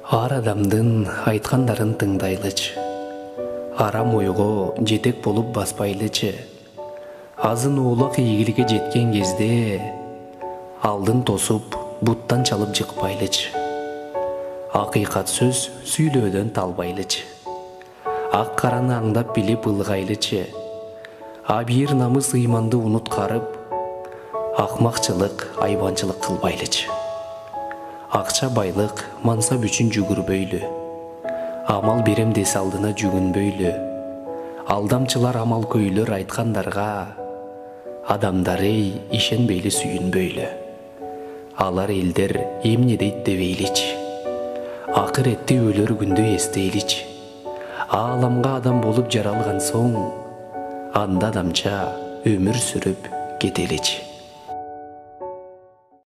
Ар адамдын айткандарын тыңдайлычы, арам ойго жетек болуп баспайлычы. Азын оолак ийгиликке жеткен кезде алдын тосуп буттан чалып жыкпайлычы. Акыйкат сөз сүйлөөдөн талбайлычы. Ак караны аңдап билип ылгайлычы. Абийир намыс ыйманды унуткарып, акмакчылык, айбанчылык кылбайлычы. Акча байлык мансап үчүн жүгүрбөйлү. Амал берем десе алдына жүгүнбөйлү. Алдамчылар амал көйлөр айткандарга, адамдар эй ишенбейли сүйүнбөйлү. Алар элдер эмне дейт дебейличи. Акыретти өлөр күндү эстейличи. Ааламга адам болуп жаралган соң, анда адамча өмүр сүрүп кетеличи.